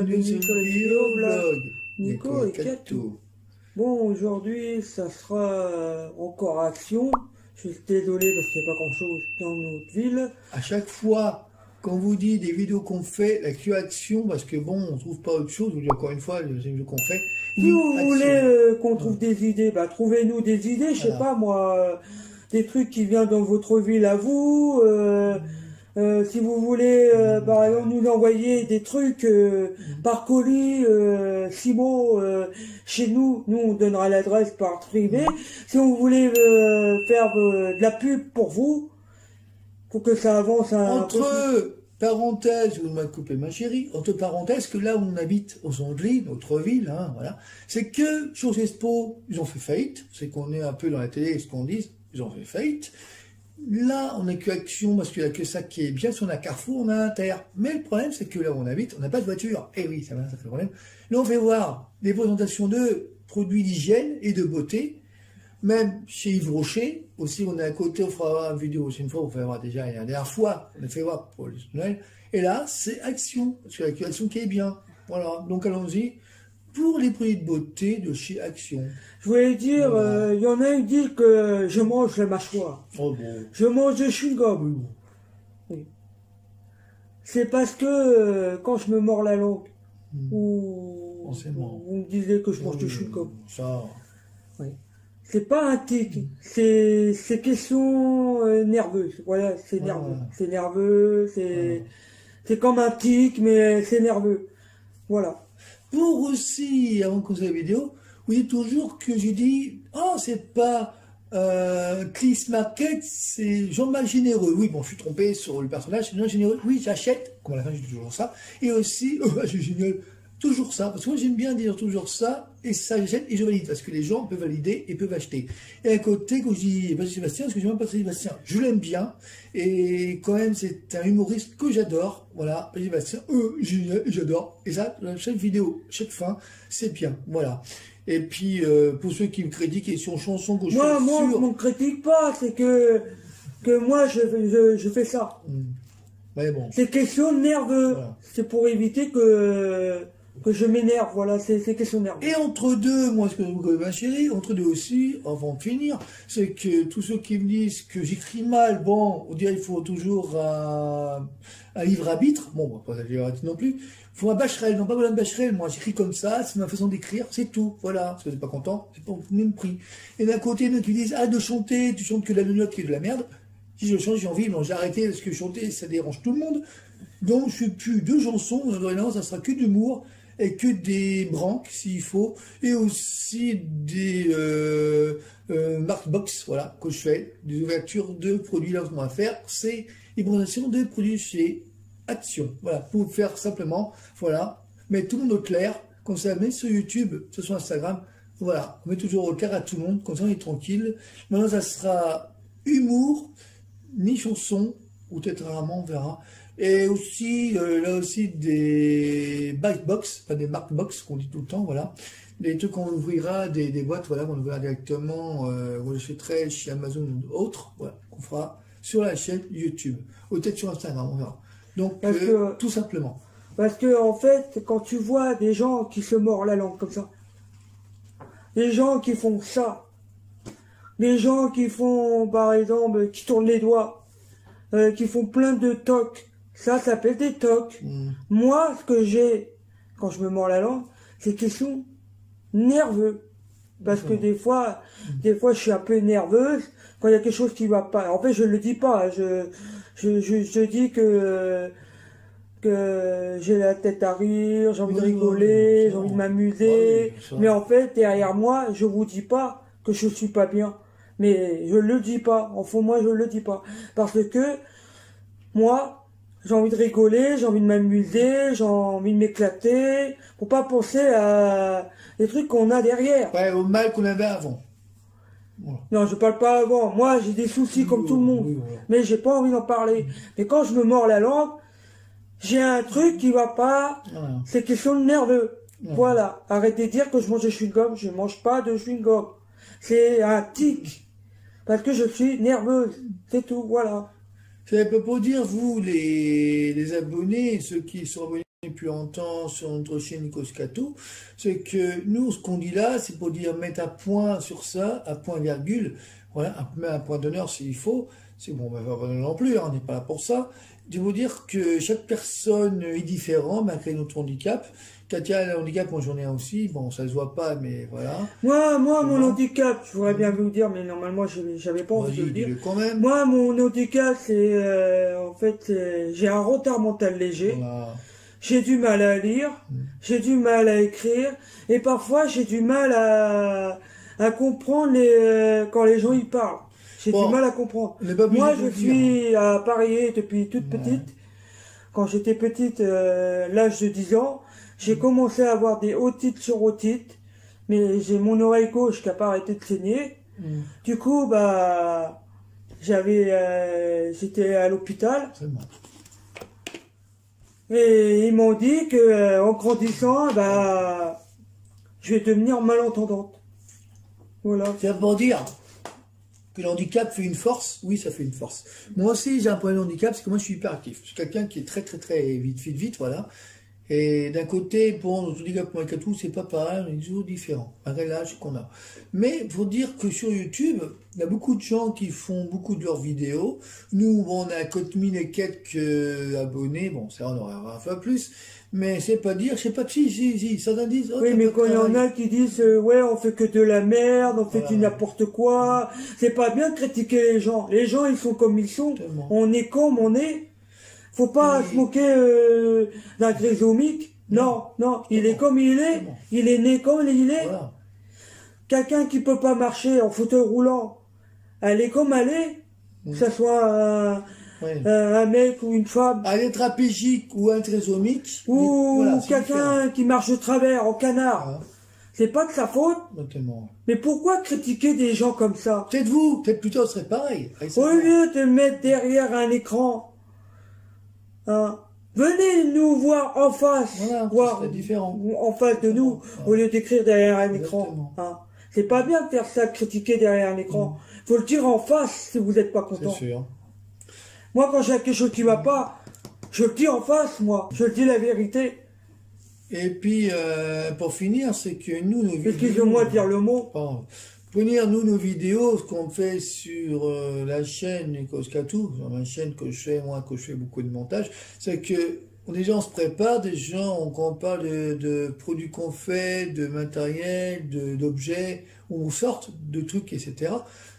bienvenue sur le vidéoblog Nico et Kato. Bon, aujourd'hui, ça sera encore action. Je suis désolé parce qu'il n'y a pas grand chose dans notre ville. À chaque fois qu'on vous dit des vidéos qu'on fait, la Q action, parce que bon, on trouve pas autre chose, je vous dis encore une fois, les vidéos qu'on fait. Si vous voulez qu'on trouve des idées, bah trouvez-nous des idées, je sais pas moi, des trucs qui viennent dans votre ville à vous. Si vous voulez, par exemple, nous envoyer des trucs par colis, Simo, chez nous, on donnera l'adresse par privé. Si vous voulez faire de la pub pour vous, pour que ça avance entre parenthèses, vous m'avez coupé ma chérie, entre parenthèses, que là où on habite, aux Andelys, notre ville, hein, voilà, c'est que Chose Expo, ils ont fait faillite, c'est qu'on est un peu dans la télé, ce qu'on dit, ils ont fait faillite. Là, on n'a que Action, parce qu'il n'y a que ça qui est bien. Si on a Carrefour, on a Inter. Mais le problème, c'est que là où on habite, on n'a pas de voiture. Eh oui, ça fait problème. Là, on fait voir des présentations de produits d'hygiène et de beauté. Même chez Yves Rocher, aussi, on est à côté, on fera voir une vidéo aussi une fois, on fait voir déjà, la dernière fois, on a fait voir pour le Noël. Et là, c'est Action, parce qu'il y a Action qui est bien. Voilà, donc allons-y. Pour les produits de beauté de chez Action. Je voulais dire, il y en a qui disent que je mange la mâchoire. Oh bon. Je mange du chewing-gum. Oui. C'est parce que quand je me mords la langue, ou vous me disiez que je mange du chewing-gum. Ça. Oui. C'est pas un tic, c'est question nerveuse. Voilà, c'est nerveux. C'est nerveux, c'est comme un tic, mais c'est nerveux. Voilà. Pour aussi, avant qu'on fasse la vidéo, vous dites toujours que j'ai dit, oh, c'est pas Clis Market, c'est Jean-Marc Généreux. Oui, bon, je suis trompé sur le personnage, c'est Jean Généreux. Oui, j'achète, comme à la fin, je dis toujours ça. Et aussi, oh, c'est génial, toujours ça. Parce que moi, j'aime bien dire toujours ça, et ça, j'achète et je valide. Parce que les gens peuvent valider et peuvent acheter. Et à côté, quand je dis Patrick Sébastien, parce que je n'aime pas Patrick Sébastien, je l'aime bien. Et quand même, c'est un humoriste que j'adore. Voilà, Patrick Sébastien, génial, j'adore. Et ça, chaque vidéo, chaque fin, c'est bien. Voilà. Et puis, pour ceux qui me critiquent et sur chanson que je moi, je ne critique pas, c'est que moi, je fais ça. Ouais, bon. C'est question nerveux. Voilà. C'est pour éviter que je m'énerve, voilà, c'est question nerveux. Et entre deux, moi, ce que vous connaissez ma chérie, entre deux aussi, avant de finir, c'est que tous ceux qui me disent que j'écris mal, bon, on dirait qu'il faut toujours un livre arbitre, bon, pas un livre arbitre non plus, il faut un Bacherel, non pas Madame Bacherel, moi j'écris comme ça, c'est ma façon d'écrire, c'est tout, voilà, parce que vous n'êtes pas content, c'est pas le même prix. Et d'un côté, il y en a qui disent, ah, de chanter, tu chantes que la note qui est de la merde. Si je chante, j'ai envie, non, j'ai arrêté parce que chanter, ça dérange tout le monde. Donc, je ne fais plus de chansons, non, ça sera que d'humour et que des branques, s'il faut, et aussi des markbox, voilà, que je fais, des ouvertures de produits. Là, ce qu'on va faire, c'est les présentations de produits chez Action. Voilà, pour faire simplement, voilà, mettre tout le monde au clair, comme ça, met sur YouTube, sur Instagram, voilà, on met toujours au clair à tout le monde, comme ça on est tranquille. Maintenant, ça sera humour, ni chanson, ou peut-être rarement, on verra. Et aussi, là aussi, des box, pas des markbox qu'on dit tout le temps, voilà. Des trucs qu'on ouvrira, des boîtes, voilà, qu'on ouvrira directement, on les achèterait chez Amazon ou autre, voilà, qu'on fera sur la chaîne YouTube, ou peut-être sur Instagram, on verra. Donc, tout simplement. Parce que, en fait, quand tu vois des gens qui se mordent la langue comme ça, des gens qui font ça, des gens qui font, par exemple, qui tournent les doigts, qui font plein de tocs, ça s'appelle des tocs. Moi, ce que j'ai, quand je me mords la langue, c'est question nerveux. Parce que des fois, je suis un peu nerveuse quand il y a quelque chose qui va pas. En fait, je le dis pas. Je dis que j'ai la tête à rire, j'ai envie de rigoler, j'ai envie de m'amuser. Mais en fait, derrière moi, je vous dis pas que je suis pas bien. Mais je le dis pas. Au fond, moi, je le dis pas. Parce que moi, j'ai envie de rigoler, j'ai envie de m'amuser, j'ai envie de m'éclater, pour pas penser à les trucs qu'on a derrière. Ouais, au mal qu'on avait avant. Voilà. Non, je parle pas avant. Moi, j'ai des soucis comme tout le monde. Mais j'ai pas envie d'en parler. Mais quand je me mords la langue, j'ai un truc qui va pas. C'est question de nerveux. Voilà. Arrêtez de dire que je mange du chewing-gum. Je mange pas de chewing-gum. C'est un tic. Parce que je suis nerveuse. C'est tout. Voilà. Ça peut pas dire, vous, les abonnés, ceux qui sont abonnés depuis longtemps sur notre chaîne Coscato, c'est que nous, ce qu'on dit là, c'est pour dire mettre un point sur ça, un point virgule, voilà, un point d'honneur s'il faut. C'est bon, ben, pas non plus, hein, on n'est pas là pour ça. De vous dire que chaque personne est différente malgré notre handicap. Katia a un handicap, moi j'en ai un aussi. Bon, ça se voit pas, mais voilà. Moi, mon handicap, je voudrais bien vous le dire, mais normalement, j'avais pas envie de le dire. Quand même. Moi, mon handicap, c'est, en fait, j'ai un retard mental léger. Voilà. J'ai du mal à lire, j'ai du mal à écrire, et parfois, j'ai du mal à comprendre quand les gens y parlent. J'ai du mal à comprendre. Moi, je suis à Paris depuis toute petite. Quand j'étais petite, l'âge de 10 ans, j'ai commencé à avoir des otites sur otites, mais j'ai mon oreille gauche qui n'a pas arrêté de saigner. Du coup, bah, j'étais à l'hôpital. Et ils m'ont dit que en grandissant, bah, je vais devenir malentendante. Voilà. C'est pour dire que le handicap fait une force. Oui, ça fait une force. Moi aussi, j'ai un problème de handicap, c'est que moi, je suis hyperactif. Je suis quelqu'un qui est très vite, voilà. Et d'un côté, bon, notre handicap pour les tout, c'est pas pareil, on est toujours différents, malgré l'âge qu'on a. Mais faut dire que sur YouTube, il y a beaucoup de gens qui font beaucoup de leurs vidéos. Nous, bon, on a 4000 et quelques abonnés, bon, ça, on aurait un peu plus. Mais c'est pas dire, je sais pas, si, ça en dit. Oh, oui, mais quand il y en a qui disent, ouais, on fait que de la merde, on fait du n'importe quoi, c'est pas bien de critiquer les gens. Les gens, ils sont comme ils sont. Tellement. On est comme on est. Faut pas se moquer d'un grésomique. Non, il est comme il est. Il est né comme il est. Voilà. Quelqu'un qui peut pas marcher en fauteuil roulant, elle est comme elle est. Que ça soit un mec ou une femme. Un tétraplégique ou un trisomique. Ou voilà, quelqu'un qui marche de travers en canard. Voilà. C'est pas de sa faute. Notamment. Mais pourquoi critiquer des gens comme ça? Peut-être plutôt ce serait pareil. Au lieu de mettre derrière un écran, hein, venez nous voir en face, voir différent. En face de nous, au lieu d'écrire derrière un écran. Hein. C'est pas bien de faire ça, critiquer derrière un écran. Faut le dire en face si vous n'êtes pas content. C'est sûr. Moi, quand j'ai quelque chose qui va pas, je le dis en face, moi. Je le dis la vérité. Et puis, pour finir, c'est que nous, nos vidéos... Excusez-moi de dire le mot. Pour finir, nous, nos vidéos, ce qu'on fait sur la chaîne Coscato, sur ma chaîne que je fais beaucoup de montage, c'est que déjà on se prépare, déjà on parle de produits qu'on fait, de matériel, d'objets, on sorte de trucs, etc.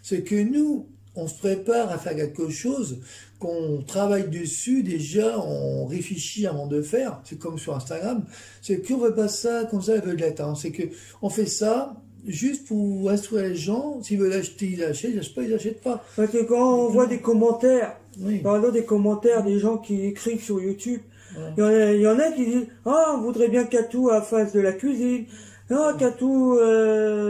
C'est que nous, on se prépare à faire quelque chose, qu'on travaille dessus, déjà, on réfléchit avant de faire, c'est comme sur Instagram, c'est qu'on ne veut pas ça comme ça à l'aveuglette, hein. C'est que on fait ça juste pour instruire les gens, s'ils veulent acheter, ils achètent, ils n'achètent pas. Parce que quand on voit des commentaires, par exemple des commentaires des gens qui écrivent sur YouTube, il y en a qui disent « Ah, on voudrait bien qu'Atou fasse de la cuisine ». Ah, Katou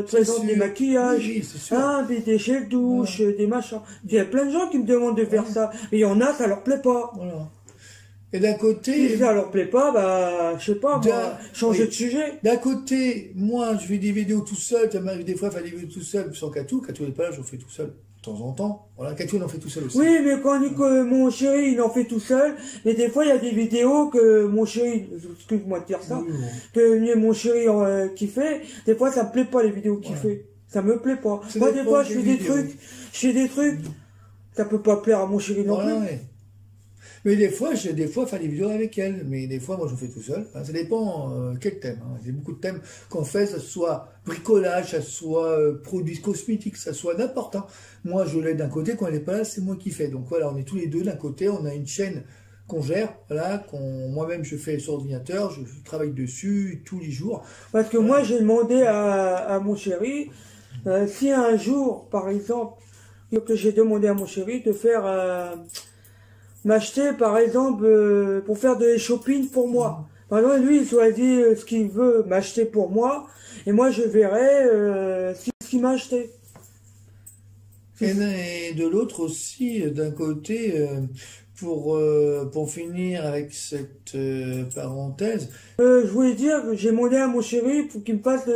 présente des maquillages, des gels douche, des machins. Il y a plein de gens qui me demandent de faire ça. Mais il y en a, ça leur plaît pas. Voilà. Et d'un côté... Si ça leur plaît pas, bah, je sais pas, changer de sujet. D'un côté, moi, je fais des vidéos tout seul. Ça m'arrive des fois à faire des vidéos tout seul sans Katou. Katou n'est pas là, j'en fais tout seul. De temps en temps. Voilà, Katou, il en fait tout seul aussi. Oui, mais quand on dit que mon chéri, il en fait tout seul, mais des fois, il y a des vidéos que mon chéri, excuse-moi de dire ça, que mon chéri qui fait, des fois, ça me plaît pas, les vidéos qu'il fait. Ça me plaît pas. Moi, des fois, je fais des trucs, ça peut pas plaire à mon chéri non plus. Mais des fois, faire des vidéos avec elle. Mais des fois, moi, je fais tout seul. Enfin, ça dépend quel thème. Hein. Il y a beaucoup de thèmes qu'on fait, ça soit bricolage, ça soit produits cosmétiques, ça soit n'importe. Hein. Moi, je l'aide d'un côté, quand elle n'est pas là, c'est moi qui fais. Donc voilà, on est tous les deux d'un côté, on a une chaîne qu'on gère, voilà, moi-même je fais sur ordinateur, je travaille dessus tous les jours. Parce que moi, j'ai demandé à mon chéri, si un jour, par exemple, que j'ai demandé à mon chéri de faire... m'acheter par exemple pour faire de shopping pour moi. Par exemple, lui il choisit ce qu'il veut m'acheter pour moi et moi je verrai ce qu'il m'a acheté. Et de l'autre aussi, d'un côté, pour finir avec cette parenthèse. Je voulais dire que j'ai demandé à mon chéri pour qu'il me fasse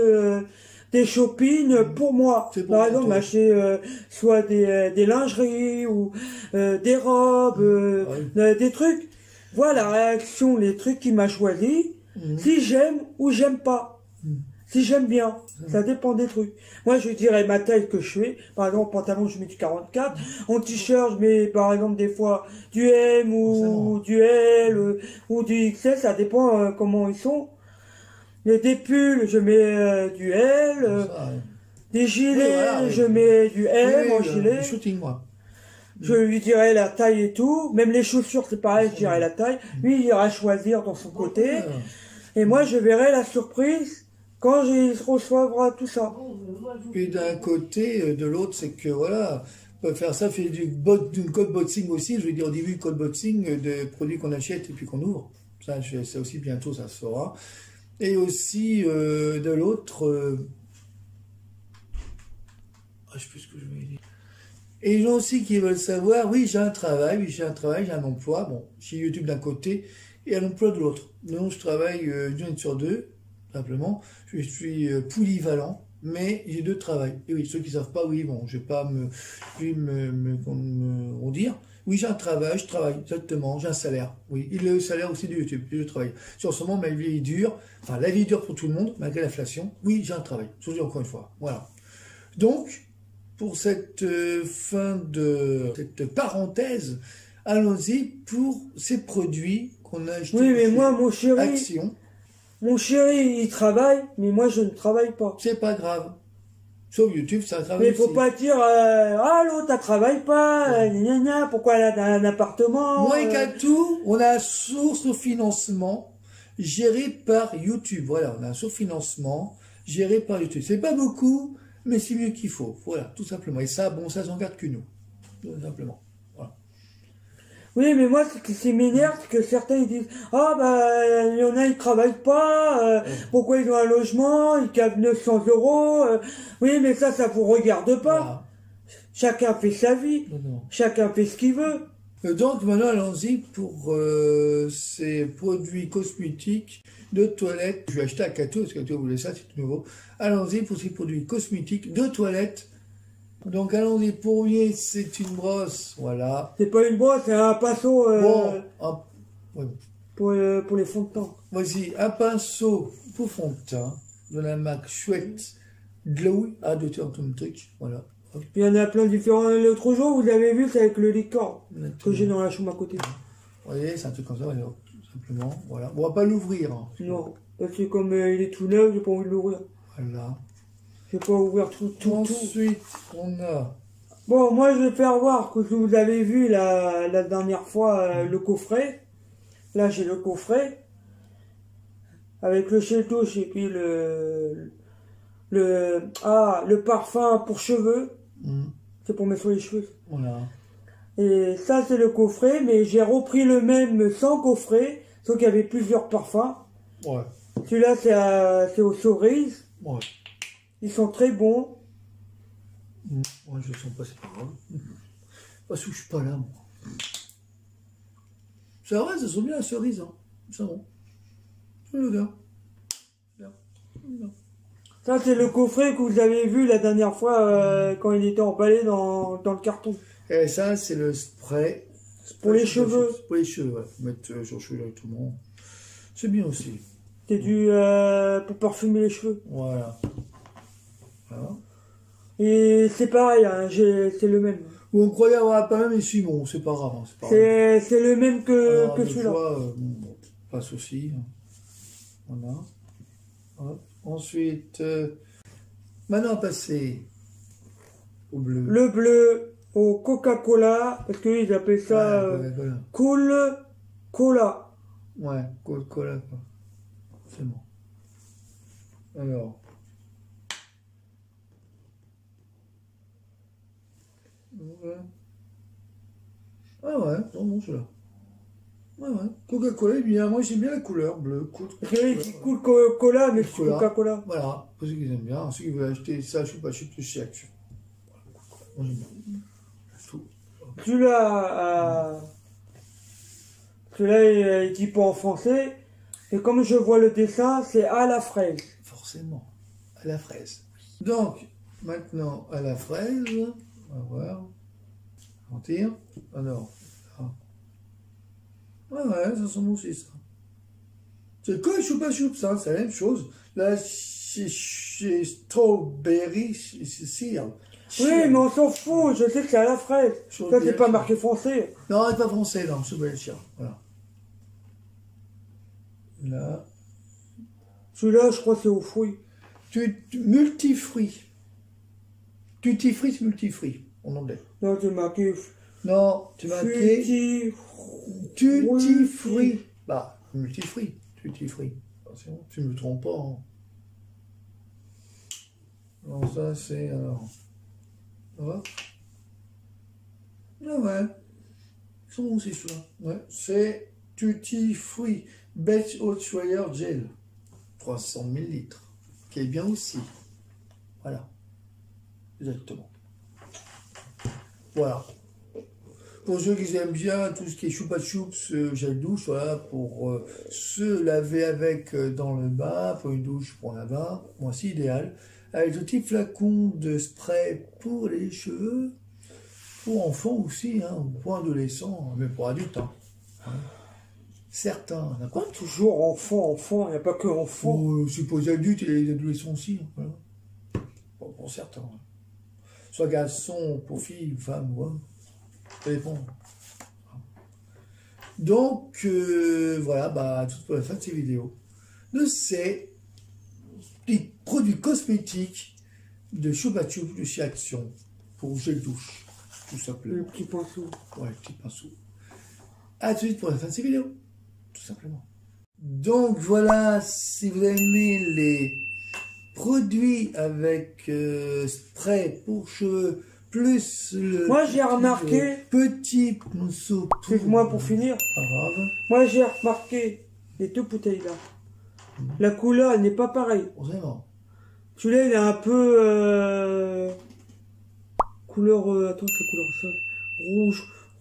des shopping pour moi. Par exemple, m'acheter soit des lingeries ou des robes, des trucs. voit la réaction, les trucs qu'il m'a choisi, si j'aime ou j'aime pas. Si j'aime bien, ça dépend des trucs. Moi, je dirais ma taille que je fais. Par exemple, en pantalon, je mets du 44. En t-shirt, je mets, par exemple, des fois, du M ou du L ou du XL. Ça dépend comment ils sont. Des pulls, je mets du L. Des gilets, voilà, je mets du M en gilet. Shooting, moi. Je lui dirais la taille et tout. Même les chaussures, c'est pareil, je dirais la taille. Lui, il ira choisir dans son côté. Et moi, je verrai la surprise quand il reçoivra tout ça. Puis d'un côté, de l'autre, c'est que voilà, on peut faire ça, fait d'une code boxing aussi. Je veux dire au début, code boxing de produits qu'on achète et puis qu'on ouvre. Ça aussi bientôt, ça se fera. Et aussi de l'autre, je sais plus ce que je voulais dire. Et les gens aussi qui veulent savoir, oui, j'ai un travail, j'ai un emploi. Bon, j'ai YouTube d'un côté et un emploi de l'autre. Donc je travaille une journée sur deux. Simplement, je suis polyvalent, mais j'ai deux travails. Et oui, ceux qui ne savent pas, oui, bon, je ne vais pas me dire. Oui, j'ai un travail, je travaille, exactement, j'ai un salaire. Oui, et le salaire aussi de YouTube, je travaille. Si en ce moment, ma vie est dure, enfin, la vie est dure pour tout le monde, malgré l'inflation, oui, j'ai un travail. Je vous dis encore une fois, voilà. Donc, pour cette cette parenthèse, allons-y pour ces produits qu'on a achetés. Oui, mais moi, mon chéri... Action. Mon chéri, il travaille, mais moi, je ne travaille pas. C'est pas grave. Sauf YouTube, ça travaille. Mais il faut pas dire, ah, l'autre, elle travaille pas, gna gna, pourquoi elle a un appartement. Moins qu'à tout, on a un source de financement géré par YouTube. Voilà, on a un source de financement géré par YouTube. C'est pas beaucoup, mais c'est mieux qu'il faut. Voilà, tout simplement. Et ça, bon, ça s'en garde que nous. Tout simplement. Voilà. Oui, mais moi, ce qui m'énerve, c'est que certains, ils disent, ah, bah, il y en a, ils travaillent pas, pourquoi ils ont un logement, ils gagnent 900 euros, oui, mais ça vous regarde pas. Voilà. Chacun fait sa vie, chacun fait ce qu'il veut. Donc, maintenant, allons-y pour ces produits cosmétiques de toilette. Je vais acheter à Kato, parce que Kato voulait ça, c'est tout nouveau. Allons-y pour ces produits cosmétiques de toilette. Donc allons-y, pour lui, c'est une brosse, voilà. C'est pas une brosse, c'est un pinceau ouais. pour les fonds de teint. Voici un pinceau pour fond de teint de la marque Chouette Glow, de ton truc, voilà. Hop. Il y en a plein de différents. L'autre jour, vous avez vu, c'est avec le licorne que j'ai dans la chambre à côté. Vous voyez, c'est un truc comme ça, voilà, tout simplement, voilà. On va pas l'ouvrir. Hein, non, parce que comme il est tout neuf, j'ai pas envie de l'ouvrir. Voilà. Je vais pas ouvrir tout. Ensuite, on a... Bon, moi, je vais faire voir que vous avez vu la dernière fois le coffret. Là, j'ai le coffret. Avec le gel douche et puis le parfum pour cheveux. C'est pour mettre sur les cheveux. Voilà. Et ça, c'est le coffret, mais j'ai repris le même sans coffret, sauf qu'il y avait plusieurs parfums. Ouais. Celui-là, c'est aux cerises. Ouais. Ils sont très bons. Moi, je ne sens pas, c'est pas grave. Parce que je suis pas là, moi. C'est vrai, ça sent bien la cerise, hein. C'est bon. C'est le gars. Ça, c'est le coffret que vous avez vu la dernière fois quand il était emballé dans le carton. Et ça, c'est le spray. Pour les cheveux. Pour les cheveux, ouais. Mettre sur le cheveu directement. C'est bien aussi. C'est pour parfumer les cheveux. Voilà. Voilà. Et c'est pareil, hein, c'est le même. Ou on croyait avoir pas même, mais si, bon, c'est pas grave. Hein, c'est le même que celui-là. Bon, pas de souci. Voilà. Hop. Ensuite, maintenant, on va passer au bleu. Le bleu, au Coca-Cola, parce qu'ils appellent ça Cool Cola. Ouais, Cool Cola, quoi. C'est bon. Alors. Ouais. Ah ouais, bon, celui-là. Ouais. Coca-Cola, bien, moi j'aime bien la couleur bleue. Cool Cola, mais c'est Coca-Cola. Voilà, pour ceux qui aiment bien. Ceux qui veulent acheter ça, je sais pas, je suis plus chez Action. Moi j'aime bien. Celui-là, il dit pas en français. Et comme je vois le dessin, c'est à la fraise. Forcément, à la fraise. Donc, maintenant, à la fraise, on va voir. Mentir. Alors, là. Ouais, ça sent bon aussi, ça. C'est quoi les choupa choups, hein, c'est la même chose. Là, chez Strawberry, c'est Oui, mais on s'en fout, je sais que c'est à la fraise. Ça, c'est pas marqué français. Non, c'est pas français, non, c'est Belchia. Voilà. Là. Celui-là, je crois que c'est aux fruits. Multifruits. Tutti fruits, multifruits, en anglais. Non, c'est marqué. Non, tu m'as marqué. Tutti fruits. Bah, multifruits. Tutti fruits. Attention, tu me trompes pas. Hein. Non, ça, c'est. Alors. Hop. Ah ouais. Ils sont bons, ces ceux-là. Ouais, c'est Tutti fruits. Best Osweiler Gel. 300 ml. Qui est bien aussi. Voilà. Exactement. Voilà. Pour ceux qui aiment bien tout ce qui est choupa choups, gel douche, voilà, pour se laver avec dans le bain, pour une douche pour la bain, moi c'est idéal. Avec ce petit flacon de spray pour les cheveux, pour enfants aussi, hein, pour adolescents, mais pour adultes. Hein. Certains, d'accord. Toujours enfant, il n'y a pas que enfant. C'est pour les adultes et les adolescents aussi. Hein, voilà. Bon, pour certains. Hein. Soit garçon, pour filles, femmes, ouais. Ça dépend. Donc, voilà, bah, tout pour la fin de ces vidéos. De ces petits produits cosmétiques de Choupa Choups de chez Action pour gel douche, tout simplement. Le petit pinceau. Ouais, le petit pinceau. À tout de suite pour la fin de ces vidéos, tout simplement. Donc, voilà, si vous aimez les produits avec spray pour cheveux, plus le moi j'ai remarqué petit pinceau pour finir. Moi j'ai remarqué les deux bouteilles là. La couleur elle n'est pas pareille. Vraiment. Celui-là il est un peu couleur attends c'est couleur ça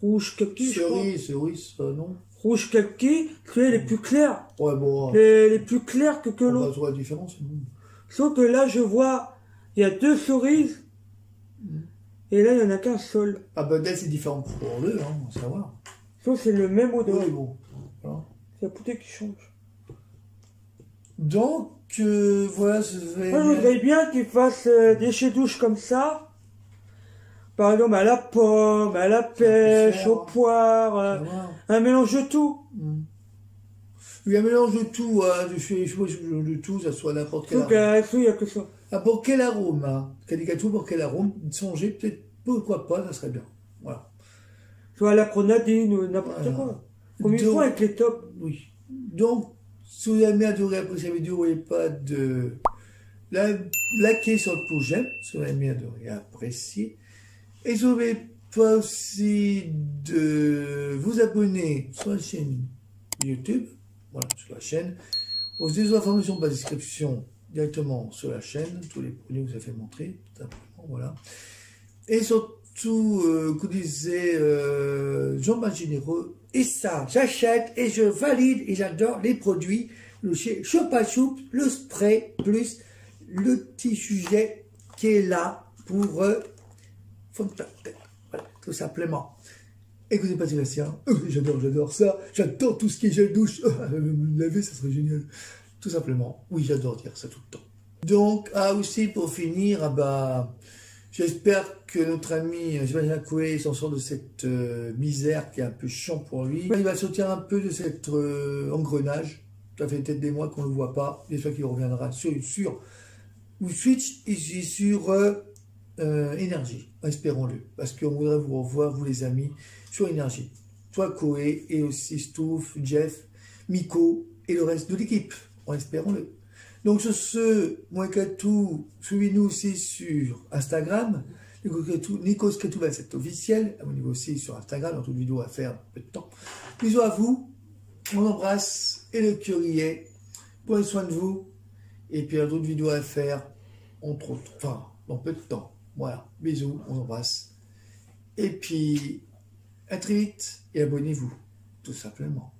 rouge kaki. Cerise, non. Rouge kaki. Celui-là il est plus clair. Ouais bon. Les plus clair que l'autre. On va voir la différence. Sauf que là je vois il y a deux cerises. Et là, il n'y en a qu'un seul. Ah ben là, c'est différent pour eux, hein, on va savoir. Sauf c'est le même odeur. Oui, bon. Voilà. C'est la bouteille qui change. Donc, voilà, je vais... Moi, je voudrais bien qu'ils fassent des chez douche comme ça. Par exemple, à la pomme, à la pêche, au poire, un mélange de tout. Il y a un mélange de tout, hein, de tout, ça soit n'importe quel arôme. Il n'y a que ça. Ah, pour quel arôme, hein, tout pour quel arôme, songez peut-être, pourquoi pas, ça serait bien. Voilà. Soit la grenadine ou n'importe quoi. Comme ils font avec les tops. Oui. Donc, si vous avez adoré après cette vidéo, n'oubliez pas de liker sur le pouce j'aime, si vous avez adoré apprécier. Et n'oubliez pas aussi de vous abonner sur la chaîne YouTube, voilà, sur la chaîne. Aux informations de la description directement sur la chaîne, tous les produits que vous avez fait montrer, tout simplement, voilà. Et surtout, vous disiez Jean-Marc Généreux, et ça, j'achète et je valide et j'adore les produits chez Choupa Choups, le spray plus le petit sujet qui est là pour fond de tête. Voilà, tout simplement. Écoutez pas Sébastien, j'adore ça, j'adore tout ce qui est gel douche, me laver ça serait génial. Tout simplement, oui j'adore dire ça tout le temps. Donc, aussi pour finir, j'espère que notre ami Sébastien Coué s'en sort de cette misère qui est un peu chiant pour lui. Il va sortir un peu de cet engrenage, ça fait peut-être des mois qu'on ne le voit pas, j'espère qu'il reviendra sur Switch ici sur Énergie, espérons-le, parce qu'on voudrait vous revoir, vous les amis, sur Énergie. Toi, Koé, et aussi Stouff, Jeff, Miko, et le reste de l'équipe, espérons-le. Donc, sur ce, moi, Katou, suivez-nous aussi sur Instagram, Nikos Katou 27 officiel, abonnez-vous aussi sur Instagram, dans toute vidéo à faire un peu de temps. Bisous à vous, on embrasse, et le cœur y est, prenez soin de vous, et puis il y a d'autres vidéos à faire, entre autres, enfin, dans peu de temps. Voilà, bisous, on embrasse. Et puis, à très vite et abonnez-vous, tout simplement.